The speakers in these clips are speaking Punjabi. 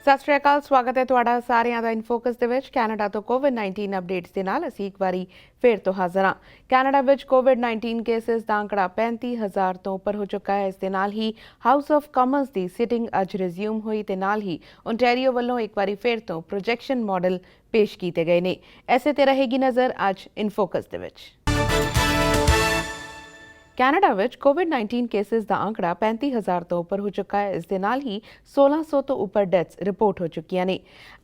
ਸਤਿ ਸ਼੍ਰੀ ਅਕਾਲ, ਸਵਾਗਤ ਹੈ ਤੁਹਾਡਾ ਸਾਰਿਆਂ ਦਾ ਇਨ ਫੋਕਸ ਦੇ ਵਿੱਚ। ਕੈਨੇਡਾ ਤੋਂ ਕੋਵਿਡ-19 ਅਪਡੇਟਸ ਦੇ ਨਾਲ ਅਸੀਂ ਇੱਕ ਵਾਰੀ ਫੇਰ ਤੋਂ ਹਾਜ਼ਰ ਹਾਂ। ਕੈਨੇਡਾ ਵਿੱਚ ਕੋਵਿਡ-19 ਕੇਸਿਸ ਦਾ ਅੰਕੜਾ 35,000 ਤੋਂ ਉੱਪਰ ਹੋ ਚੁੱਕਾ ਹੈ। ਇਸ ਦੇ ਨਾਲ ਹੀ house of Commons the sitting ਅੱਜ ਰਿਜ਼ਿਊਮ ਹੋਈ ਤੇ ਨਾਲ ਹੀ ਓਨਟਾਰੀਓ ਵੱਲੋਂ ਇੱਕ ਵਾਰੀ ਫੇਰ ਤੋਂ ਪ੍ਰੋਜੈਕਸ਼ਨ ਮਾਡਲ ਪੇਸ਼ ਕੀਤੇ ਗਏ ਨੇ। ਐਸੇ ਤੇ ਰਹੇਗੀ ਨਜ਼ਰ ਅੱਜ ਇਨ ਫੋਕਸ ਦੇ ਵਿੱਚ। ਕੈਨੇਡਾ ਵਿੱਚ ਕੋਵਿਡ-19 ਕੇਸਿਸ ਦਾ ਅੰਕੜਾ 35,000 ਤੋਂ ਉੱਪਰ ਹੋ ਚੁੱਕਾ ਹੈ। ਇਸ ਦੇ ਨਾਲ ਹੀ 1600 ਤੋਂ ਉੱਪਰ ਡੈਥਸ ਰਿਪੋਰਟ ਹੋ ਚੁੱਕੀਆਂ ਨੇ।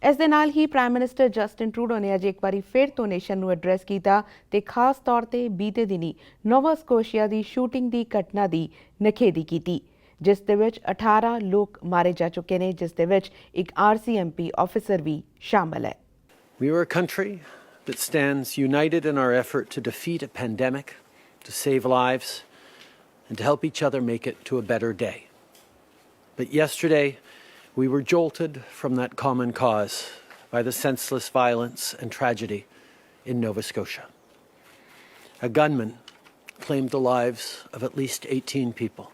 ਇਸ ਦੇ ਨਾਲ ਹੀ ਪ੍ਰਾਈਮ ਮਿਨਿਸਟਰ ਜਸਟਿਨ ਟਰੂਡੋ ਨੇ ਅੱਜ ਇੱਕ ਵਾਰੀ ਫਿਰ ਤੋਂ ਨੇਸ਼ਨ ਨੂੰ ਐਡਰੈਸ ਕੀਤਾ ਤੇ ਖਾਸ ਤੌਰ ਤੇ ਬੀਤੇ ਦਿਨੀ ਨੋਵਾ ਸਕੋਸ਼ੀਆ ਦੀ ਸ਼ੂਟਿੰਗ ਦੀ ਘਟਨਾ ਦੀ ਨਿਖੇਧੀ ਕੀਤੀ, ਜਿਸ ਦੇ ਵਿੱਚ 18 ਲੋਕ ਮਾਰੇ ਜਾ ਚੁੱਕੇ ਨੇ, ਜਿਸ ਦੇ ਵਿੱਚ ਇੱਕ RCMP ਆਫੀਸਰ ਵੀ ਸ਼ਾਮਲ ਹੈ। We are a country that stands united in our effort to defeat a pandemic, to save lives, and to help each other make it to a better day. But yesterday, we were jolted from that common cause by the senseless violence and tragedy in Nova Scotia. A gunman claimed the lives of at least 18 people.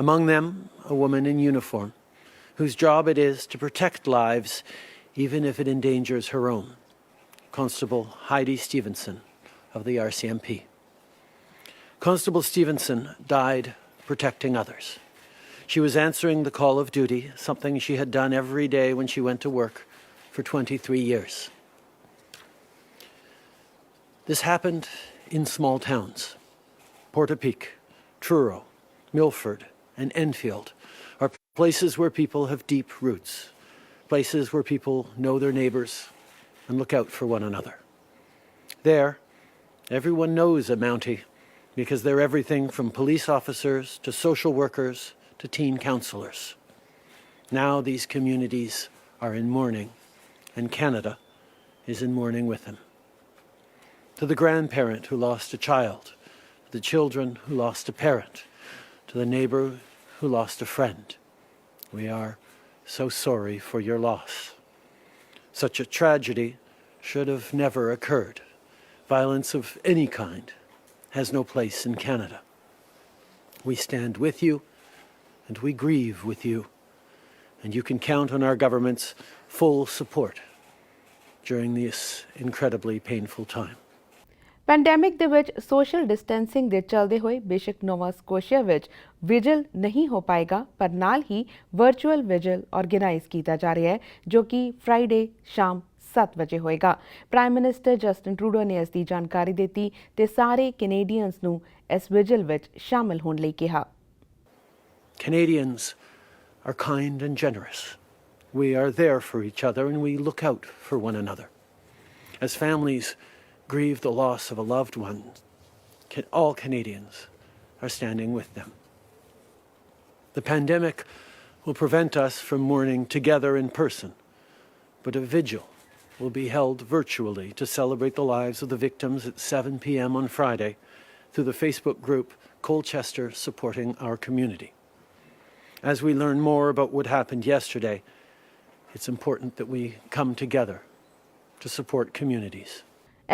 Among them, a woman in uniform, whose job it is to protect lives even if it endangers her own. Constable Heidi Stevenson of the RCMP. Constable Stevenson died protecting others. She was answering the call of duty, something she had done every day when she went to work for 23 years. This happened in small towns. Portapique, Truro, Milford, and Enfield are places where people have deep roots, places where people know their neighbours and look out for one another. There, everyone knows a Mountie, because they're everything from police officers to social workers to teen counselors. Now these communities are in mourning, and Canada is in mourning with them. To the grandparent who lost a child, to the children who lost a parent, to the neighbour who lost a friend, we are so sorry for your loss. Such a tragedy should have never occurred. Violence of any kind has no place in Canada. We stand with you and we grieve with you, and you can count on our government's full support during this incredibly painful time. Pandemic ਦੇ ਵਿੱਚ ਸੋਸ਼ਲ ਡਿਸਟੈਂਸਿੰਗ ਦੇ ਚੱਲਦੇ ਹੋਏ ਬੇਸ਼ੱਕ ਨੋਵਾ ਸਕੋਸ਼ੀਆ ਵਿੱਚ ਵਿਜਲ ਨਹੀਂ ਹੋ ਪਾਏਗਾ, ਪਰ ਨਾਲ ਹੀ ਵਰਚੁਅਲ ਵਿਜਲ ਆਰਗੇਨਾਈਜ਼ ਕੀਤਾ ਜਾ ਰਿਹਾ ਹੈ, ਜੋ ਕਿ ਫਰਾਈਡੇ ਸ਼ਾਮ 7 ਵਜੇ ਹੋਏਗਾ। ਪ੍ਰਾਈਮ ਮਿਨਿਸਟਰ ਜਸਟਿਨ ਟਰੂਡੋ ਨੇ ਇਸ ਦੀ ਜਾਣਕਾਰੀ ਦਿੱਤੀ ਤੇ ਸਾਰੇ ਕੈਨੇਡੀਅਨਸ ਨੂੰ ਇਸ ਵਿਜਲ ਵਿੱਚ ਸ਼ਾਮਲ ਹੋਣ ਲਈ ਕਿਹਾ। Canadians are kind and generous. We are there for each other and we look out for one another. As families grieve the loss of a loved one, all Canadians are standing with them. The pandemic will prevent us from mourning together in person, but a vigil will be held virtually to celebrate the lives of the victims at 7 p.m. on Friday through the Facebook group Colchester Supporting Our Community. As we learn more about what happened yesterday, it's important that we come together to support communities.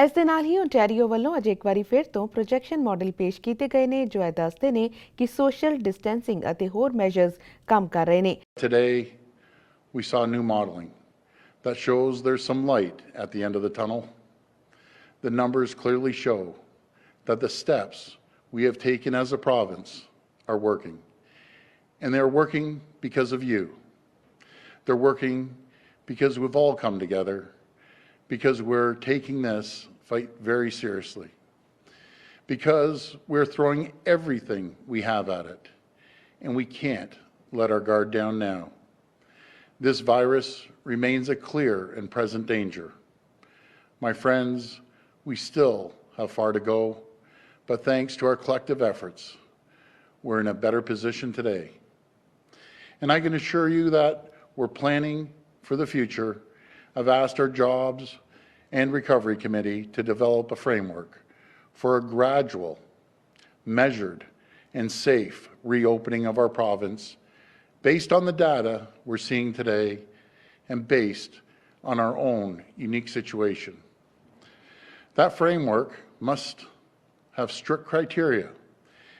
ਇਸ ਦੇ ਨਾਲ ਹੀ ਓਨਟਾਰੀਓ ਵੱਲੋਂ ਅੱਜ ਇੱਕ ਵਾਰੀ ਫਿਰ ਤੋਂ ਪ੍ਰੋਜੈਕਸ਼ਨ ਮਾਡਲ ਪੇਸ਼ ਕੀਤੇ ਗਏ ਨੇ, ਜੋ ਇਹ ਦੱਸਦੇ ਨੇ ਕਿ ਸੋਸ਼ਲ ਡਿਸਟੈਂਸਿੰਗ ਅਤੇ ਹੋਰ ਮੈਜਰਸ ਕੰਮ ਕਰ ਰਹੇ ਨੇ। Today we saw new modeling that shows there's some light at the end of the tunnel. The numbers clearly show that the steps we have taken as a province are working. And they're working because of you. They're working because we've all come together, because we're taking this fight very seriously, because we're throwing everything we have at it, and we can't let our guard down now. This virus remains a clear and present danger. My friends, we still have far to go, but thanks to our collective efforts, we're in a better position today. And I can assure you that we're planning for the future. I've asked our Jobs and Recovery Committee to develop a framework for a gradual, measured, and safe reopening of our province based on the data we're seeing today and based on our own unique situation. That framework must have strict criteria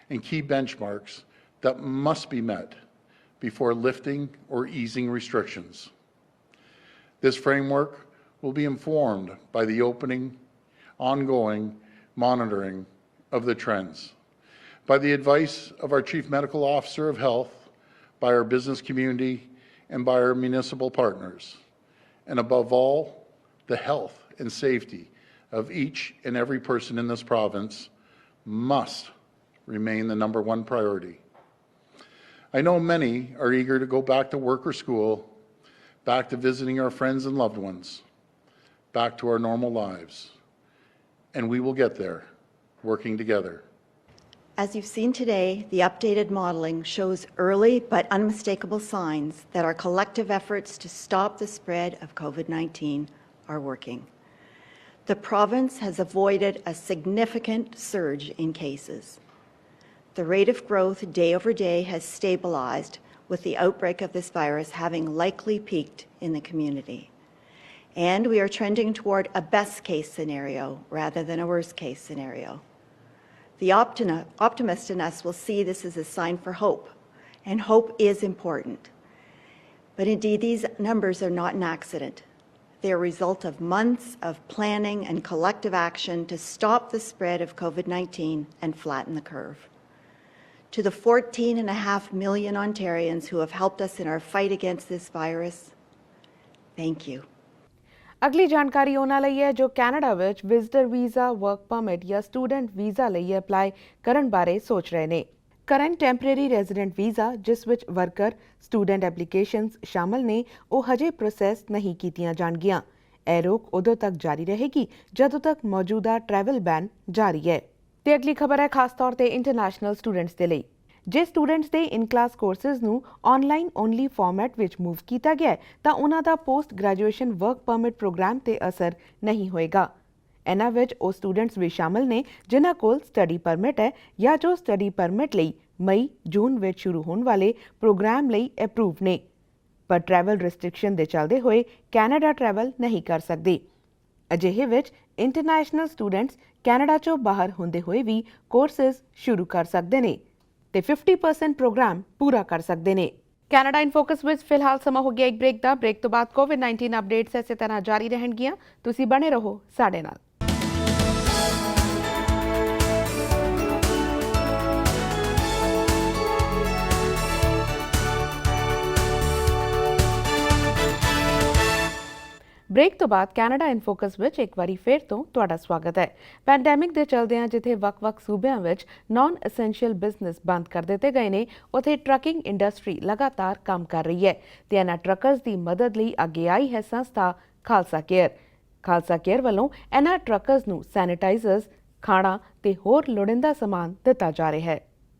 and key benchmarks that must be met before lifting or easing restrictions. This framework will be informed by the ongoing monitoring of the trends, by the advice of our Chief Medical Officer of Health, by our business community, and by our municipal partners, and above all, the health and safety of each and every person in this province must remain the #1 priority. I know many are eager to go back to work or school, back to visiting our friends and loved ones, back to our normal lives, and we will get there, working together. As you've seen today, the updated modelling shows early but unmistakable signs that our collective efforts to stop the spread of COVID-19 are working. The province has avoided a significant surge in cases. The rate of growth day over day has stabilized, with the outbreak of this virus having likely peaked in the community. And we are trending toward a best case scenario rather than a worst case scenario. The optimist in us will see this as a sign for hope, and hope is important. But indeed, these numbers are not an accident. They are a result of months of planning and collective action to stop the spread of COVID-19 and flatten the curve. To the 14.5 million Ontarians who have helped us in our fight against this virus, thank you. ਅਗਲੀ ਜਾਣਕਾਰੀ ਉਹਨਾਂ ਲਈ ਹੈ ਜੋ ਕੈਨੇਡਾ ਵਿੱਚ ਵਿਜ਼ਟਰ ਵੀਜ਼ਾ, ਵਰਕ ਪਰਮਿਟ ਜਾਂ ਸਟੂਡੈਂਟ ਵੀਜ਼ਾ ਲਈ ਅਪਲਾਈ ਕਰਨ ਬਾਰੇ ਸੋਚ ਰਹੇ ਨੇ। ਕਰੰਟ ਟੈਂਪਰੇਰੀ ਰੈਜ਼ੀਡੈਂਟ ਵੀਜ਼ਾ, ਜਿਸ ਵਿੱਚ ਵਰਕਰ ਸਟੂਡੈਂਟ ਐਪਲੀਕੇਸ਼ਨਸ ਸ਼ਾਮਲ ਨੇ, ਉਹ ਹਜੇ ਪ੍ਰੋਸੈਸ ਨਹੀਂ ਕੀਤੀਆਂ ਜਾਣਗੀਆਂ। ਇਹ ਰੋਕ ਉਦੋਂ ਤੱਕ ਜਾਰੀ ਰਹੇਗੀ ਜਦੋਂ ਤੱਕ ਮੌਜੂਦਾ ਟਰੈਵਲ ਬੈਨ ਜਾਰੀ ਹੈ। ਤੇ ਅਗਲੀ ਖਬਰ ਹੈ ਖਾਸ ਤੌਰ ਤੇ ਇੰਟਰਨੈਸ਼ਨਲ ਸਟੂਡੈਂਟਸ ਦੇ ਲਈ। ਜੇ ਸਟੂਡੈਂਟਸ ਦੇ ਇਨ ਕਲਾਸ ਕੋਰਸਿਸ ਨੂੰ ਆਨਲਾਈਨ ਓਨਲੀ ਫਾਰਮੈਟ ਵਿੱਚ ਮੂਵ ਕੀਤਾ ਗਿਆ ਹੈ ਤਾਂ ਉਹਨਾਂ ਦਾ post graduation work permit program ਤੇ ਅਸਰ ਨਹੀਂ ਹੋਏਗਾ। ਇਹਨਾਂ ਵਿੱਚ ਉਹ ਸਟੂਡੈਂਟਸ ਵੀ ਸ਼ਾਮਲ ਨੇ ਜਿਨ੍ਹਾਂ ਕੋਲ ਸਟੱਡੀ ਪਰਮਿਟ ਹੈ ਜਾਂ ਜੋ ਸਟੱਡੀ ਪਰਮਿਟ ਲਈ ਮਈ-ਜੂਨ ਵਿੱਚ ਸ਼ੁਰੂ ਹੋਣ ਵਾਲੇ ਪ੍ਰੋਗਰਾਮ ਲਈ ਅਪਰੂਵ ਨੇ, ਪਰ ਟਰੈਵਲ ਰਿਸਟ੍ਰਿਕਸ਼ਨ ਦੇ ਚੱਲਦੇ ਹੋਏ ਕੈਨੇਡਾ ਟਰੈਵਲ ਨਹੀਂ ਕਰ ਸਕਦੇ। ਅਜਿਹੇ ਵਿੱਚ ਇੰਟਰਨੈਸ਼ਨਲ ਸਟੂਡੈਂਟਸ ਕੈਨੇਡਾ ਚੋਂ ਬਾਹਰ ਹੁੰਦੇ ਹੋਏ ਵੀ ਕੋਰਸਿਸ ਸ਼ੁਰੂ ਕਰ ਸਕਦੇ ਨੇ ਤੇ 50% ਪ੍ਰੋਗਰਾਮ ਪੂਰਾ ਕਰ ਸਕਦੇ ਨੇ। ਕੈਨੇਡਾ ਇਨ ਫੋਕਸ ਵਿੱਚ ਫਿਲਹਾਲ ਸਮਾਂ ਹੋ ਗਿਆ ਇੱਕ ਬ੍ਰੇਕ ਦਾ। ਬ੍ਰੇਕ ਤੋਂ ਬਾਅਦ ਕੋਵਿਡ-19 ਅਪਡੇਟਸ ਇਸੇ ਤਰ੍ਹਾਂ ਜਾਰੀ ਰਹਿਣਗੀਆਂ। ਤੁਸੀਂ ਬਣੇ ਰਹੋ ਸਾਡੇ ਨਾਲ। ਬ੍ਰੇਕ ਤੋਂ ਬਾਅਦ ਕੈਨੇਡਾ ਇਨ ਫੋਕਸ ਵਿੱਚ ਇੱਕ ਵਾਰੀ ਫਿਰ ਤੋਂ ਤੁਹਾਡਾ ਸਵਾਗਤ ਹੈ। ਪੈਂਡੈਮਿਕ ਦੇ ਚਲਦਿਆਂ ਜਿੱਥੇ ਵੱਖ-ਵੱਖ ਸੂਬਿਆਂ ਵਿੱਚ ਨਾਨ ਐਸੈਂਸ਼ੀਅਲ ਬਿਜ਼ਨਸ ਬੰਦ ਕਰ ਦਿੱਤੇ ਗਏ ਨੇ, ਉੱਥੇ ਟਰੱਕਿੰਗ ਇੰਡਸਟਰੀ ਲਗਾਤਾਰ ਕੰਮ ਕਰ ਰਹੀ ਹੈ ਤੇ ਇਹਨਾਂ ਟਰੱਕਰਸ ਦੀ ਮਦਦ ਲਈ ਅੱਗੇ ਆਈ ਹੈ ਸੰਸਥਾ ਖਾਲਸਾ ਕੇਅਰ। ਖਾਲਸਾ ਕੇਅਰ ਵੱਲੋਂ ਇਹਨਾਂ ਟਰੱਕਰਸ ਨੂੰ ਸੈਨੀਟਾਈਜ਼ਰਸ, ਖਾਣਾ ਤੇ ਹੋਰ ਲੋੜੀਂਦਾ ਸਮਾਨ ਦਿੱਤਾ ਜਾ ਰਿਹਾ ਹੈ।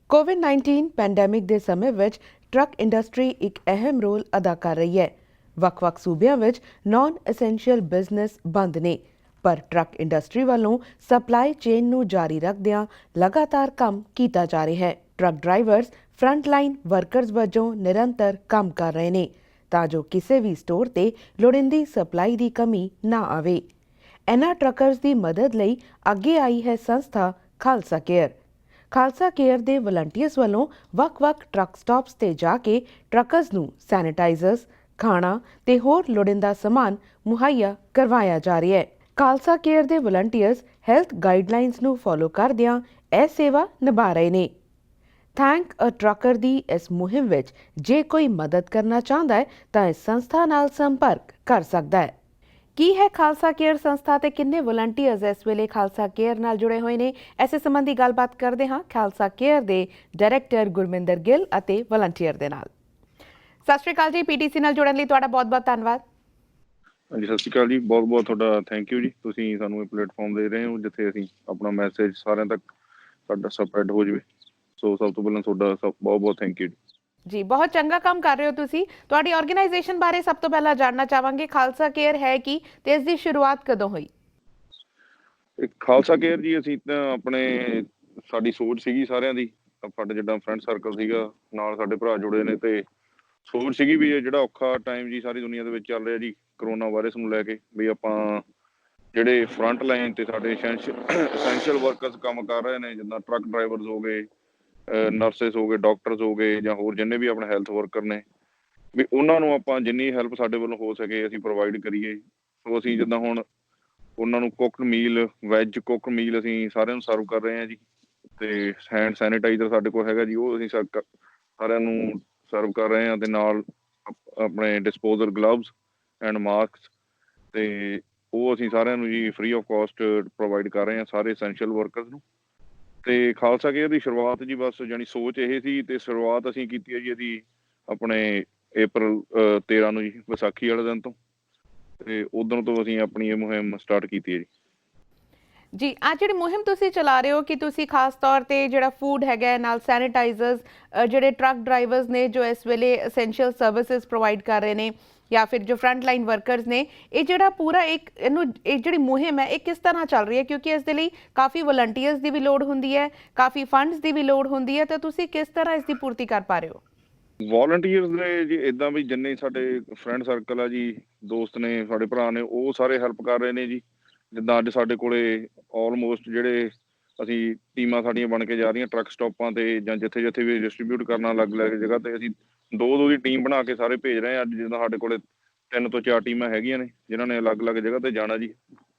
ਕੋਵਿਡ-19 ਪੈਂਡੈਮਿਕ ਦੇ ਸਮੇਂ ਵਿੱਚ ਟਰੱਕ ਇੰਡਸਟਰੀ ਇੱਕ ਅਹਿਮ ਰੋਲ ਅਦਾ ਕਰ ਰਹੀ ਹੈ। ਵੱਖ-ਵੱਖ ਸੂਬਿਆਂ ਵਿੱਚ ਨਾਨ ਐਸੈਂਸ਼ੀਅਲ ਬਿਜ਼ਨਸ ਬੰਦ ਨੇ, ਪਰ ਟਰੱਕ ਇੰਡਸਟਰੀ ਵੱਲੋਂ ਸਪਲਾਈ ਚੇਨ ਨੂੰ ਜਾਰੀ ਰੱਖਦਿਆਂ ਲਗਾਤਾਰ ਕੰਮ ਕੀਤਾ ਜਾ ਰਿਹਾ ਹੈ। Truck drivers front line workers ਵਜੋਂ ਨਿਰੰਤਰ ਕੰਮ ਕਰ ਰਹੇ ਨੇ ਤਾਂ ਜੋ ਕਿਸੇ ਵੀ ਸਟੋਰ ਤੇ ਲੋੜੀਂਦੀ ਸਪਲਾਈ ਦੀ ਕਮੀ ਨਾ ਆਵੇ। ਇਹਨਾਂ ਟਰੱਕਰਸ ਦੀ ਮਦਦ ਲਈ ਅੱਗੇ ਆਈ ਹੈ ਸੰਸਥਾ ਖਾਲਸਾ ਕੇਅਰ। ਖਾਲਸਾ ਕੇਅਰ ਦੇ ਵਲੰਟੀਅਰਸ ਵੱਲੋਂ ਵੱਖ-ਵੱਖ ਟਰੱਕ ਸਟਾਪਸ ਤੇ ਜਾ ਕੇ ਟਰੱਕਰਸ ਨੂੰ ਸੈਨੀਟਾਈਜ਼ਰਸ, ਖਾਣਾ ਤੇ ਹੋਰ ਲੋੜੀਂਦਾ ਸਮਾਨ ਮੁਹੱਈਆ ਕਰਵਾਇਆ ਜਾ ਰਿਹਾ ਹੈ। ਖਾਲਸਾ ਕੇਅਰ ਦੇ ਵਲੰਟੀਅਰਸ ਹੈਲਥ ਗਾਈਡਲਾਈਨਸ ਨੂੰ ਫੋਲੋ ਕਰਦਿਆਂ ਇਹ ਸੇਵਾ ਨਿਭਾ ਰਹੇ ਨੇ। ਥੈਂਕ ਅ ਟਰੱਕਰ ਦੀ ਇਸ ਮੁਹਿੰਮ ਵਿੱਚ ਜੇ ਕੋਈ ਮਦਦ ਕਰਨਾ ਚਾਹੁੰਦਾ ਹੈ ਤਾਂ ਇਸ ਸੰਸਥਾ ਨਾਲ ਸੰਪਰਕ ਕਰ ਸਕਦਾ ਹੈ। ਕੀ ਹੈ ਖਾਲਸਾ ਕੇਅਰ ਸੰਸਥਾ ਤੇ ਕਿੰਨੇ ਵਲੰਟੀਅਰਸ ਇਸ ਵੇਲੇ ਖਾਲਸਾ ਕੇਅਰ ਨਾਲ ਜੁੜੇ ਹੋਏ ਨੇ, ਇਸੇ ਸੰਬੰਧੀ ਗੱਲਬਾਤ ਕਰਦੇ ਹਾਂ ਖਾਲਸਾ ਕੇਅਰ ਦੇ ਡਾਇਰੈਕਟਰ ਗੁਰਮਿੰਦਰ ਗਿੱਲ ਅਤੇ ਵਲੰਟੀਅਰ ਦੇ ਨਾਲ। ਸਤਿ ਸ਼੍ਰੀ ਅਕਾਲ ਜੀ, ਪੀਟੀਸੀ ਨਾਲ ਜੁੜਨ ਲਈ ਤੁਹਾਡਾ ਬਹੁਤ-ਬਹੁਤ ਧੰਨਵਾਦ। ਹਾਂਜੀ, ਸਤਿ ਸ਼੍ਰੀ ਅਕਾਲ ਜੀ, ਬਹੁਤ-ਬਹੁਤ ਤੁਹਾਡਾ ਥੈਂਕ ਯੂ ਜੀ। ਤੁਸੀਂ ਸਾਨੂੰ ਇਹ ਪਲੇਟਫਾਰਮ ਦੇ ਰਹੇ ਹੋ ਜਿੱਥੇ ਅਸੀਂ ਆਪਣਾ ਮੈਸੇਜ ਸਾਰਿਆਂ ਤੱਕ ਸਾਡਾ ਸਪਰੈਡ ਹੋ ਜਾਵੇ। ਸੋ ਸਭ ਤੋਂ ਪਹਿਲਾਂ ਤੁਹਾਡਾ ਬਹੁਤ-ਬਹੁਤ ਥੈਂਕ ਯੂ ਜੀ। ਬਹੁਤ ਚੰਗਾ ਕੰਮ ਕਰ ਰਹੇ ਹੋ ਤੁਸੀਂ। ਤੁਹਾਡੀ ਆਰਗੇਨਾਈਜੇਸ਼ਨ ਬਾਰੇ ਸਭ ਤੋਂ ਪਹਿਲਾਂ ਜਾਣਨਾ ਚਾਹਾਂਗੇ। ਖਾਲਸਾ ਕੇਅਰ ਹੈ ਕੀ ਤੇ ਇਸ ਦੀ ਸ਼ੁਰੂਆਤ ਕਦੋਂ ਹੋਈ? ਖਾਲਸਾ ਕੇਅਰ ਜੀ, ਅਸੀਂ ਤਾਂ ਆਪਣੇ ਸਾਡੀ ਸੋਚ ਸੀਗੀ ਸਾਰਿਆਂ ਦੀ, ਸਾਡੇ ਜਿੱਦਾਂ ਫਰੈਂਡ ਸਰਕਲ ਸੀਗਾ, ਨਾਲ ਸਾਡੇ ਭਰਾ ਜੁੜੇ ਨੇ ਤੇ ਸੋਚ ਸੀਗੀ ਵੀ ਇਹ ਜਿਹੜਾ ਔਖਾ ਟਾਈਮ ਜੀ ਸਾਰੀ ਦੁਨੀਆ ਦੇ ਵਿੱਚ ਚੱਲ ਰਿਹਾ ਜੀ ਕਰੋਨਾ ਵਾਇਰਸ ਨੂੰ ਲੈ ਕੇ, ਵੀ ਆਪਾਂ ਜਿਹੜੇ ਫਰੰਟ ਲਾਈਨ ਤੇ ਸਾਡੇ ਐਸੈਂਸ਼ੀਅਲ ਵਰਕਰਸ ਕੰਮ ਕਰ ਰਹੇ ਨੇ, ਜਿੱਦਾਂ ਟਰੱਕ ਡਰਾਈਵਰਸ ਹੋ ਗਏ, ਨਰਸਿਸ ਹੋ ਗਏ, ਡਾਕਟਰਸ ਹੋ ਗਏ, ਜਾਂ ਹੋਰ ਜਿੰਨੇ ਵੀ ਆਪਣੇ ਹੈਲਥ ਵਰਕਰ ਨੇ, ਵੀ ਉਹਨਾਂ ਨੂੰ ਆਪਾਂ ਜਿੰਨੀ ਹੈਲਪ ਸਾਡੇ ਵੱਲੋਂ ਹੋ ਸਕੇ ਅਸੀਂ ਪ੍ਰੋਵਾਈਡ ਕਰੀਏ। ਸੋ ਅਸੀਂ ਜਿੱਦਾਂ ਹੁਣ ਉਹਨਾਂ ਨੂੰ ਕੁੱਕ ਮੀਲ, ਵੈਜ ਕੁੱਕ ਮੀਲ ਅਸੀਂ ਸਾਰਿਆਂ ਨੂੰ ਸਰਵ ਕਰ ਰਹੇ ਹਾਂ ਜੀ। ਤੇ ਹੈਂਡ ਸੈਨੀਟਾਈਜ਼ਰ ਸਾਡੇ ਕੋਲ ਹੈਗਾ ਜੀ, ਉਹ ਅਸੀਂ ਸਾਰਿਆਂ ਨੂੰ ਸਰਵ ਕਰ ਰਹੇ ਹਾਂ। ਤੇ ਨਾਲ ਆਪਣੇ ਡਿਸਪੋਜ਼ਲ ਗਲਵਜ਼ ਐਂਡ ਮਾਸਕ, ਤੇ ਉਹ ਅਸੀਂ ਸਾਰਿਆਂ ਨੂੰ ਜੀ ਫ੍ਰੀ ਆਫ ਕਾਸਟ ਪ੍ਰੋਵਾਈਡ ਕਰ ਰਹੇ ਹਾਂ ਸਾਰੇ ਐਸੈਂਸ਼ੀਅਲ ਵਰਕਰਸ ਨੂੰ। ਤੇ ਖਾਲਸਾ ਕੇਅਰ ਦੀ ਸ਼ੁਰੂਆਤ ਜੀ ਬਸ ਜਾਣੀ ਸੋਚ ਇਹ ਸੀ, ਤੇ ਸ਼ੁਰੂਆਤ ਅਸੀਂ ਕੀਤੀ ਹੈ ਜੀ ਇਹਦੀ ਆਪਣੇ April 13 ਨੂੰ ਜੀ, ਵਿਸਾਖੀ ਵਾਲੇ ਦਿਨ ਤੋਂ। ਤੇ ਉਦੋਂ ਤੋਂ ਅਸੀਂ ਆਪਣੀ ਇਹ ਮੁਹਿੰਮ ਸਟਾਰਟ ਕੀਤੀ ਹੈ ਜੀ। ਜੀ, ਆ ਜਿਹੜੀ ਮੁਹਿੰਮ ਤੁਸੀਂ ਚਲਾ ਰਹੇ ਹੋ ਕਿ ਤੁਸੀਂ ਖਾਸ ਤੌਰ ਤੇ ਜਿਹੜਾ ਫੂਡ ਹੈਗਾ ਨਾਲ ਸੈਨੀਟਾਈਜ਼ਰਸ, ਜਿਹੜੇ ਟਰੱਕ ਡਰਾਈਵਰਸ ਨੇ ਜੋ ਇਸ ਵੇਲੇ ਐਸੈਂਸ਼ੀਅਲ ਸਰਵਿਸਿਜ਼ ਪ੍ਰੋਵਾਈਡ ਕਰ ਰਹੇ ਨੇ, ਜਾਂ ਫਿਰ ਜੋ ਫਰੰਟ ਲਾਈਨ ਵਰਕਰਸ ਨੇ, ਇਹ ਜਿਹੜਾ ਪੂਰਾ ਇਹ ਜਿਹੜੀ ਮੁਹਿੰਮ ਹੈ ਇਹ ਕਿਸ ਤਰ੍ਹਾਂ ਚੱਲ ਰਹੀ ਹੈ? ਕਿਉਂਕਿ ਇਸ ਦੇ ਲਈ ਕਾਫੀ ਵਲੰਟੀਅਰਸ ਦੀ ਵੀ ਲੋੜ ਹੁੰਦੀ ਹੈ, ਕਾਫੀ ਫੰਡਸ ਦੀ ਵੀ ਲੋੜ ਹੁੰਦੀ ਹੈ, ਤਾਂ ਤੁਸੀਂ ਕਿਸ ਤਰ੍ਹਾਂ ਇਸ ਦੀ ਪੂਰਤੀ ਕਰ ਪਾ ਰਹੇ ਹੋ? ਵੋਲੰਟੀਅਰਸ ਨੇ ਜੀ ਇੱਦਾਂ ਵੀ ਜਿੰਨੇ ਸਾਡੇ ਫਰੈਂਡ ਸਰਕਲ ਆ ਜੀ, ਦੋਸਤ ਨੇ, ਸਾਡੇ ਭਰਾ ਨੇ, ਉਹ ਸਾਰੇ ਹੈਲਪ ਕਰ ਰਹੇ ਨੇ ਜੀ। ਜਿੱਦਾਂ ਅੱਜ ਸਾਡੇ ਕੋਲੇ ਆਲਮੋਸਟ ਜਿਹੜੇ ਅਸੀਂ ਟੀਮਾਂ ਸਾਡੀਆਂ ਬਣ ਕੇ ਜਾ ਰਹੀਆਂ ਟਰੱਕ ਸਟਾਪਾਂ ਤੇ ਜਾਂ ਜਿੱਥੇ ਜਿੱਥੇ ਵੀ ਡਿਸਟਰੀਬਿਊਟ ਕਰਨਾ ਅਲੱਗ-ਅਲੱਗ ਜਗ੍ਹਾ ਤੇ, ਅਸੀਂ ਦੋ ਦੀ ਟੀਮ ਬਣਾ ਕੇ ਸਾਰੇ ਭੇਜ ਰਹੇ ਹਾਂ ਅੱਜ। ਜਿੱਦਾਂ ਸਾਡੇ ਕੋਲੇ 3 ਤੋਂ 4 ਟੀਮਾਂ ਹੈਗੀਆਂ ਨੇ ਜਿਨ੍ਹਾਂ ਨੇ ਅਲੱਗ-ਅਲੱਗ ਜਗ੍ਹਾ ਤੇ ਜਾਣਾ ਜੀ।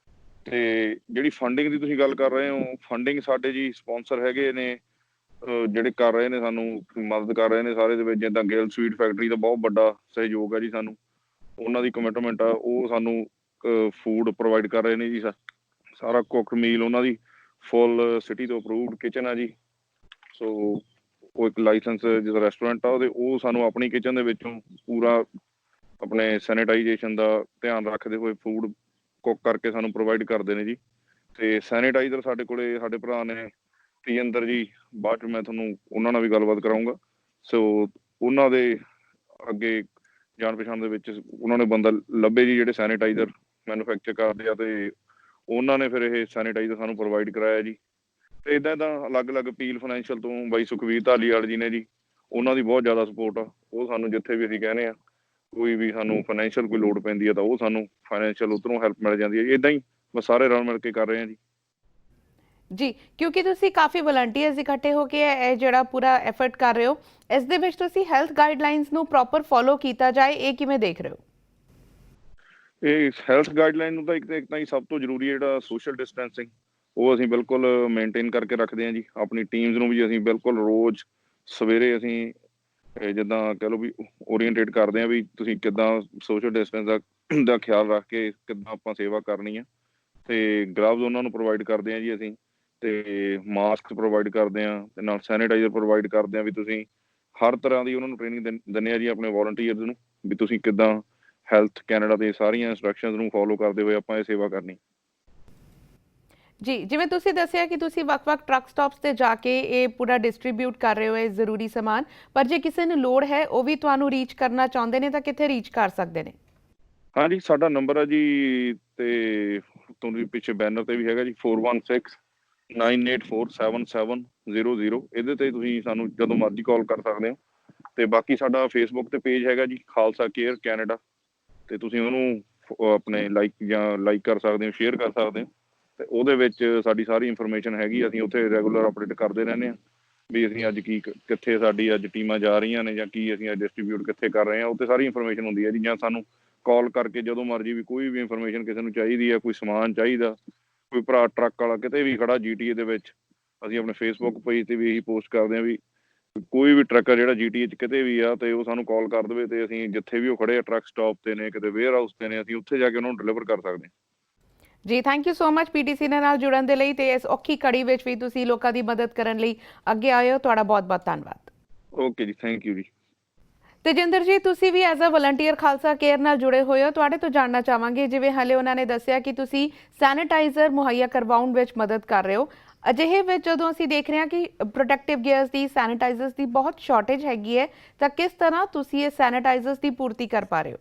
ਤੇ ਜਿਹੜੀ ਫੰਡਿੰਗ ਦੀ ਤੁਸੀਂ ਗੱਲ ਕਰ ਰਹੇ ਹੋ, ਫੰਡਿੰਗ ਸਾਡੇ ਜੀ ਸਪੋਂਸਰ ਹੈਗੇ ਨੇ ਜਿਹੜੇ ਕਰ ਰਹੇ ਨੇ, ਸਾਨੂੰ ਮਦਦ ਕਰ ਰਹੇ ਨੇ ਸਾਰੇ ਦੇ ਵਿੱਚ। ਜਿੱਦਾਂ ਗਿੱਲ ਸਵੀਟ ਫੈਕਟਰੀ ਦਾ ਬਹੁਤ ਵੱਡਾ ਸਹਿਯੋਗ ਹੈ ਜੀ ਸਾਨੂੰ, ਉਹਨਾਂ ਦੀ ਕਮਿਟਮੈਂਟ ਆ। ਉਹ ਸਾਨੂੰ ਫੂਡ ਪ੍ਰੋਵਾਈਡ ਕਰ ਰਹੇ ਨੇ ਜੀ, ਸਾਰਾ ਕੁੱਕ ਮੀਲ ਉਹਨਾਂ ਦੀ ਫੁੱਲ ਸਿਟੀ ਤੋਂ ਅਪਰੂਵਡ ਕਿਚਨ ਆ ਜੀ। ਸੋ ਉਹ ਇੱਕ ਲਾਇਸੈਂਸ ਜਿਹੜਾ ਰੈਸਟੋਰੈਂਟ ਆ ਉਹਦੇ, ਉਹ ਸਾਨੂੰ ਆਪਣੀ ਕਿਚਨ ਦੇ ਵਿੱਚੋਂ ਪੂਰਾ ਆਪਣੇ ਸੈਨੀਟਾਈਜੇਸ਼ਨ ਦਾ ਧਿਆਨ ਰੱਖਦੇ ਹੋਏ ਫੂਡ ਕੁੱਕ ਕਰਕੇ ਸਾਨੂੰ ਪ੍ਰੋਵਾਈਡ ਕਰਦੇ ਨੇ ਜੀ। ਤੇ ਸੈਨੀਟਾਈਜ਼ਰ ਸਾਡੇ ਕੋਲੇ ਸਾਡੇ ਭਰਾ ਨੇ ਤੇਜਿੰਦਰ ਜੀ, ਬਾਅਦ 'ਚ ਮੈਂ ਤੁਹਾਨੂੰ ਉਹਨਾਂ ਨਾਲ ਵੀ ਗੱਲਬਾਤ ਕਰਾਊਂਗਾ। ਸੋ ਉਹਨਾਂ ਦੇ ਅੱਗੇ ਜਾਣ ਪਛਾਣ ਦੇ ਵਿੱਚ ਉਹਨਾਂ ਨੇ ਬੰਦਾ ਲੱਭੇ ਜੀ ਜਿਹੜੇ ਸੈਨੀਟਾਈਜ਼ਰ ਮੈਨੂਫੈਕਚਰ ਕਰਦੇ ਆ, ਤੇ ਉਹਨਾਂ ਨੇ ਫਿਰ ਇਹ ਸੈਨੀਟਾਈਜ਼ਰ ਸਾਨੂੰ ਪ੍ਰੋਵਾਈਡ ਕਰਾਇਆ ਜੀ। ਤੇ ਇੱਦਾਂ ਅਲੱਗ-ਅਲੱਗ ਅਪੀਲ ਫਾਈਨੈਂਸ਼ੀਅਲ ਤੋਂ ਬਾਈ ਸੁਖਵੀਰ ਧਾਲੀਵਾਲ ਜੀ ਨੇ ਜੀ, ਉਹਨਾਂ ਦੀ ਬਹੁਤ ਜ਼ਿਆਦਾ ਸਪੋਰਟ ਆ। ਉਹ ਸਾਨੂੰ ਜਿੱਥੇ ਵੀ ਅਸੀਂ ਕਹਿੰਦੇ ਆ ਕੋਈ ਵੀ ਸਾਨੂੰ ਫਾਈਨੈਂਸ਼ੀਅਲ ਕੋਈ ਲੋੜ ਪੈਂਦੀ ਆ ਤਾਂ ਉਹ ਸਾਨੂੰ ਫਾਈਨੈਂਸ਼ੀਅਲ ਉੱਧਰੋਂ ਹੈਲਪ ਮਿਲ ਜਾਂਦੀ ਹੈ ਜੀ। ਇੱਦਾਂ ਹੀ ਬਸ ਸਾਰੇ ਰਲ ਮਿਲ ਕੇ ਕਰ ਰਹੇ ਹਾਂ ਜੀ। ਜੀ, ਕਿਉਂਕਿ ਤੁਸੀਂ ਕਾਫੀ ਵਲੰਟੀਅਰਸ ਇਕੱਠੇ ਹੋ ਕੇ ਇਹ ਜਿਹੜਾ ਪੂਰਾ ਐਫਰਟ ਕਰ ਰਹੇ ਹੋ, ਇਸ ਦੇ ਵਿੱਚ ਤੁਸੀਂ ਹੈਲਥ ਗਾਈਡਲਾਈਨਸ ਨੂੰ ਪ੍ਰੋਪਰ ਫੋਲੋ ਕੀਤਾ ਜਾਏ, ਇਹ ਕਿਵੇਂ ਦੇਖ ਰਹੇ ਹੋ? ਇਹ ਹੈਲਥ ਗਾਈਡਲਾਈਨ ਨੂੰ ਤਾਂ ਇੱਕ ਤਾਂ ਹੀ ਸਭ ਤੋਂ ਜ਼ਰੂਰੀ ਹੈ ਜਿਹੜਾ ਸੋਸ਼ਲ ਡਿਸਟੈਂਸਿੰਗ, ਉਹ ਅਸੀਂ ਬਿਲਕੁਲ ਮੇਨਟੇਨ ਕਰਕੇ ਰੱਖਦੇ ਹਾਂ ਜੀ। ਆਪਣੀ ਟੀਮਸ ਨੂੰ ਵੀ ਅਸੀਂ ਬਿਲਕੁਲ ਰੋਜ਼ ਸਵੇਰੇ ਅਸੀਂ ਜਿੱਦਾਂ ਕਹਿ ਲਓ ਵੀ ਓਰੀਐਂਟੇਟ ਕਰਦੇ ਹਾਂ ਵੀ ਤੁਸੀਂ ਕਿੱਦਾਂ ਸੋਸ਼ਲ ਡਿਸਟੈਂਸ ਦਾ ਖਿਆਲ ਰੱਖ ਕੇ ਕਿੱਦਾਂ ਆਪਾਂ ਸੇਵਾ ਕਰਨੀ ਆ। ਤੇ ਗਲਵਜ਼ ਉਹਨਾਂ ਨੂੰ ਪ੍ਰੋਵਾਈਡ ਕਰਦੇ ਹਾਂ ਜੀ ਅਸੀਂ, ਤੇ ਮਾਸਕ ਪ੍ਰੋਵਾਈਡ ਕਰਦੇ ਹਾਂ, ਤੇ ਨਾਲ ਸੈਨੀਟਾਈਜ਼ਰ ਪ੍ਰੋਵਾਈਡ ਕਰਦੇ ਹਾਂ। ਵੀ ਤੁਸੀਂ ਹਰ ਤਰ੍ਹਾਂ ਦੀ ਉਹਨਾਂ ਨੂੰ ਟ੍ਰੇਨਿੰਗ ਦਿੰਦੇ ਆ ਜੀ ਆਪਣੇ ਵੋਲੰਟੀਅਰਸ ਨੂੰ, ਵੀ ਤੁਸੀਂ ਕਿੱਦਾਂ ਹੈਲਥ ਕੈਨੇਡਾ ਦੇ ਸਾਰੀਆਂ ਇੰਸਟਰਕਸ਼ਨਸ ਨੂੰ ਫੋਲੋ ਕਰਦੇ ਹੋਏ ਆਪਾਂ ਇਹ ਸੇਵਾ ਕਰਨੀ। ਜੀ, ਜਿਵੇਂ ਤੁਸੀਂ ਦੱਸਿਆ ਕਿ ਤੁਸੀਂ ਵੱਖ-ਵੱਖ ਟਰੱਕ ਸਟਾਪਸ ਤੇ ਜਾ ਕੇ ਇਹ ਪੂਰਾ ਡਿਸਟ੍ਰੀਬਿਊਟ ਕਰ ਰਹੇ ਹੋ ਇਹ ਜ਼ਰੂਰੀ ਸਮਾਨ, ਪਰ ਜੇ ਕਿਸੇ ਨੂੰ ਲੋੜ ਹੈ ਉਹ ਵੀ ਤੁਹਾਨੂੰ ਰੀਚ ਕਰਨਾ ਚਾਹੁੰਦੇ ਨੇ ਤਾਂ ਕਿੱਥੇ ਰੀਚ ਕਰ ਸਕਦੇ ਨੇ? ਹਾਂਜੀ, ਸਾਡਾ ਨੰਬਰ ਹੈ ਜੀ, ਤੇ ਤੁਹਾਨੂੰ ਪਿੱਛੇ ਬੈਨਰ ਤੇ ਵੀ ਹੈਗਾ ਜੀ, 4169847700। ਇਹਦੇ ਤੇ ਤੁਸੀਂ ਸਾਨੂੰ ਜਦੋਂ ਮਰਜ਼ੀ ਕਾਲ ਕਰ ਸਕਦੇ ਹੋ। ਤੇ ਬਾਕੀ ਸਾਡਾ ਫੇਸਬੁੱਕ ਤੇ ਪੇਜ ਹੈਗਾ ਜੀ ਖਾਲਸਾ ਕੇਅਰ ਕੈਨੇਡਾ, ਤੇ ਤੁਸੀਂ ਉਹਨੂੰ ਆਪਣੇ ਲਾਈਕ ਕਰ ਸਕਦੇ ਹੋ, ਸ਼ੇਅਰ ਕਰ ਸਕਦੇ ਹੋ। ਤੇ ਉਹਦੇ ਵਿੱਚ ਸਾਡੀ ਸਾਰੀ ਇਨਫੋਰਮੇਸ਼ਨ ਹੈਗੀ। ਅਸੀਂ ਉੱਥੇ ਰੈਗੂਲਰ ਅਪਡੇਟ ਕਰਦੇ ਰਹਿੰਦੇ ਹਾਂ ਵੀ ਅਸੀਂ ਅੱਜ ਕਿੱਥੇ ਸਾਡੀ ਅੱਜ ਟੀਮਾਂ ਜਾ ਰਹੀਆਂ ਨੇ, ਜਾਂ ਕੀ ਅਸੀਂ ਅੱਜ ਡਿਸਟਰੀਬਿਊਟ ਕਿੱਥੇ ਕਰ ਰਹੇ ਹਾਂ। ਉੱਥੇ ਸਾਰੀ ਇਨਫੋਰਮੇਸ਼ਨ ਹੁੰਦੀ ਹੈ ਜੀ। ਜਾਂ ਸਾਨੂੰ ਕਾਲ ਕਰਕੇ ਜਦੋਂ ਮਰਜ਼ੀ ਵੀ ਕੋਈ ਵੀ ਇਨਫੋਰਮੇਸ਼ਨ ਕਿਸੇ ਨੂੰ ਚਾਹੀਦੀ ਹੈ, ਕੋਈ ਸਮਾਨ ਚਾਹੀਦਾ, ਕੋਈ ਭਰਾ ਟਰੱਕ ਵਾਲਾ ਕਿਤੇ ਵੀ ਖੜਾ GTA ਦੇ ਵਿੱਚ, ਅਸੀਂ ਆਪਣੇ ਫੇਸਬੁੱਕ ਪੇਜ ਤੇ ਵੀ ਇਹੀ ਪੋਸਟ ਕਰਦੇ ਹਾਂ ਵੀ ਕੋਈ ਵੀ ਟਰੱਕਰ ਜਿਹੜਾ GTA 'ਚ ਕਿਤੇ ਵੀ ਆ ਤੇ ਉਹ ਸਾਨੂੰ ਕਾਲ ਕਰ ਦੇਵੇ, ਤੇ ਅਸੀਂ ਜਿੱਥੇ ਵੀ ਉਹ ਖੜੇ ਆ ਟਰੱਕ ਸਟਾਪ ਤੇ ਨੇ, ਕਿਤੇ ਵੇਅਰ ਹਾਊਸ ਤੇ ਨੇ, ਅਸੀਂ ਉੱਥੇ ਜਾ ਕੇ ਉਹਨਾਂ ਨੂੰ ਡਿਲੀਵਰ ਕਰ ਸਕਦੇ ਹਾਂ। ਜੀ, thank you so much PTC ਦੇ ਨਾਲ ਜੁੜਨ ਦੇ ਲਈ, ਤੇ ਇਸ ਔਖੀ ਘੜੀ ਵਿੱਚ ਵੀ ਤੁਸੀਂ ਲੋਕਾਂ ਦੀ ਮਦਦ ਕਰਨ ਲਈ ਅੱਗੇ ਆਏ ਹੋ। ਤੁਹਾਡਾ ਬਹੁਤ-ਬਹੁਤ ਧੰਨਵਾਦ। ਓਕੇ ਜੀ, ਥੈਂਕ ਯੂ ਜੀ। ਤੇਜਿੰਦਰ ਜੀ, ਤੁਸੀਂ ਵੀ as a volunteer Khalsa care ਨਾਲ ਜੁੜੇ ਹੋਏ ਹੋ, ਤੁਹਾਡੇ ਤੋਂ ਜਾਣਨਾ ਚਾਹਾਂਗੇ, ਜਿਵੇਂ ਹਾਲੇ ਉਹਨਾਂ ਨੇ ਦੱਸਿਆ ਕਿ ਤੁਸੀਂ ਸੈਨੀਟਾਈਜ਼ਰ ਮੁਹੱਈਆ ਕਰਵਾਉਣ ਵਿੱਚ ਮਦਦ ਕਰ ਰਹੇ ਹੋ, ਅਜਿਹੇ ਵਿੱਚ ਜਦੋਂ ਅਸੀਂ ਦੇਖ ਰਹੇ ਹਾਂ ਕਿ ਪ੍ਰੋਟੈਕਟਿਵ ਗੇਅਰਸ ਦੀ, ਸੈਨੀਟਾਈਜ਼ਰਸ ਦੀ ਬਹੁਤ ਸ਼ਾਰਟੇਜ ਹੈਗੀ ਹੈ, ਤਾਂ ਕਿਸ ਤਰ੍ਹਾਂ ਤੁਸੀਂ ਇਹ ਸੈਨੀਟਾਈਜ਼ਰਸ ਦੀ ਪੂਰਤੀ ਕਰ ਪਾ ਰਹੇ ਹੋ?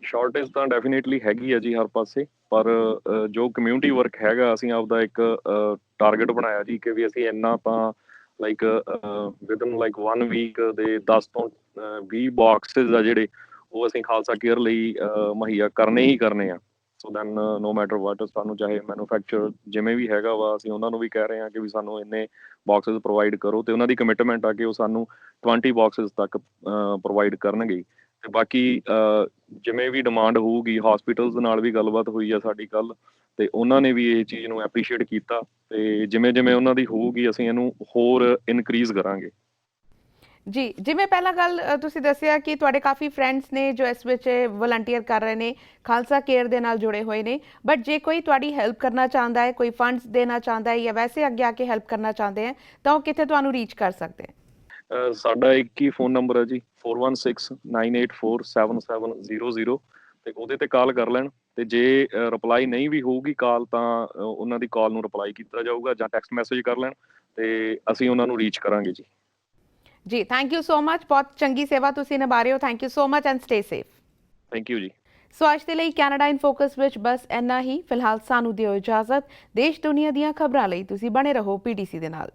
ਸ਼ਾਰਟੇਜ ਤਾਂ ਡੈਫੀਨੇਟਲੀ ਹੈਗੀ ਹੈ ਜੀ ਹਰ ਪਾਸੇ, ਪਰ ਜੋ ਕਮਿਊਨਿਟੀ ਵਰਕ ਹੈਗਾ, ਅਸੀਂ ਆਪਦਾ ਇੱਕ ਟਾਰਗੇਟ ਬਣਾਇਆ ਜੀ ਕਿ ਵੀ ਅਸੀਂ ਇੰਨਾ ਤਾਂ ਲਾਈਕ ਵਿਦਨ ਲਾਈਕ 1 ਵੀਕ ਦੇ 10 ਤੋਂ 20 ਬਾਕਸਿਸ ਆ ਜਿਹੜੇ, ਉਹ ਅਸੀਂ ਖਾਲਸਾ ਕੇਅਰ ਲਈ ਮੁਹੱਈਆ ਕਰਨੇ ਹੀ ਕਰਨੇ ਆ। ਸੋ ਦੈਨ ਨੋ ਮੈਟਰ ਵਾਟ ਸਾਨੂੰ ਚਾਹੇ ਮੈਨੂਫੈਕਚਰ ਜਿਵੇਂ ਵੀ ਹੈਗਾ ਵਾ ਅਸੀਂ ਉਹਨਾਂ ਨੂੰ ਵੀ ਕਹਿ ਰਹੇ ਹਾਂ ਕਿ ਵੀ ਸਾਨੂੰ ਇੰਨੇ ਬਾਕਸਿਸ ਪ੍ਰੋਵਾਈਡ ਕਰੋ ਤੇ ਉਹਨਾਂ ਦੀ ਕਮਿਟਮੈਂਟ ਆ ਕਿ ਉਹ ਸਾਨੂੰ 20 ਬਾਕਸਿਸ ਤੱਕ ਪ੍ਰੋਵਾਈਡ ਕਰਨਗੇ। ਤੇ ਬਾਕੀ ਜਿਵੇਂ ਵੀ ਡਿਮਾਂਡ ਹੋਊਗੀ ਹਸਪੀਟਲਸ ਨਾਲ ਵੀ ਗੱਲਬਾਤ ਹੋਈ ਆ ਸਾਡੀ ਕੱਲ ਤੇ ਉਹਨਾਂ ਨੇ ਵੀ ਇਹ ਚੀਜ਼ ਨੂੰ ਐਪਰੀਸ਼ੀਏਟ ਕੀਤਾ ਤੇ ਜਿਵੇਂ ਜਿਵੇਂ ਉਹਨਾਂ ਦੀ ਹੋਊਗੀ ਅਸੀਂ ਇਹਨੂੰ ਹੋਰ ਇਨਕਰੀਜ਼ ਕਰਾਂਗੇ। ਜੀ, ਜਿਵੇਂ ਪਹਿਲਾਂ ਗੱਲ ਤੁਸੀਂ ਦੱਸਿਆ ਕਿ ਤੁਹਾਡੇ ਕਾਫੀ ਫਰੈਂਡਸ ਨੇ ਜੋ ਇਸ ਵਿੱਚ ਵਲੰਟੀਅਰ ਕਰ ਰਹੇ ਨੇ, ਖਾਲਸਾ ਕੇਅਰ ਦੇ ਨਾਲ ਜੁੜੇ ਹੋਏ ਨੇ, ਬਟ ਜੇ ਕੋਈ ਤੁਹਾਡੀ ਹੈਲਪ ਕਰਨਾ ਚਾਹੁੰਦਾ ਹੈ, ਕੋਈ ਫੰਡਸ ਦੇਣਾ ਚਾਹੁੰਦਾ ਹੈ ਜਾਂ ਵੈਸੇ ਅੱਗੇ ਆ ਕੇ ਹੈਲਪ ਕਰਨਾ ਚਾਹੁੰਦੇ ਹੈ ਤਾਂ ਉਹ ਕਿੱਥੇ ਤੁਹਾਨੂੰ ਰੀਚ ਕਰ ਸਕਦੇ ਹੈ? ਸਾਡਾ ਇੱਕ ਹੀ ਫੋਨ ਨੰਬਰ ਹੈ ਜੀ 4169847700 ਤੇ ਉਹਦੇ ਤੇ ਕਾਲ ਕਰ ਲੈਣ ਤੇ ਜੇ ਰਿਪਲਾਈ ਨਹੀਂ ਵੀ ਹੋਊਗੀ ਕਾਲ ਤਾਂ ਉਹਨਾਂ ਦੀ ਕਾਲ ਨੂੰ ਰਿਪਲਾਈ ਕੀਤਾ ਜਾਊਗਾ ਜਾਂ ਟੈਕਸਟ ਮੈਸੇਜ ਕਰ ਲੈਣ ਤੇ ਅਸੀਂ ਉਹਨਾਂ ਨੂੰ ਰੀਚ ਕਰਾਂਗੇ ਜੀ। ਜੀ, ਥੈਂਕ ਯੂ ਸੋ ਮਚ, ਬਹੁਤ ਚੰਗੀ ਸੇਵਾ ਤੁਸੀਂ ਨਿਭਾ ਰਹੇ ਹੋ। Thank you so much and stay safe. Thank you ਜੀ। ਸੋ ਅੱਜ ਦੇ ਲਈ ਕੈਨੇਡਾ ਇਨ ਫੋਕਸ ਵਿੱਚ ਬਸ ਇੰਨਾ ਹੀ। ਫਿਲਹਾਲ ਸਾਨੂੰ ਦਿਓ ਇਜਾਜ਼ਤ। ਦੇਸ਼ ਦੁਨੀਆ ਦੀਆਂ ਖਬਰਾਂ ਲਈ ਤੁਸੀਂ ਬਣੇ ਰਹੋ PTC ਦੇ ਨਾਲ।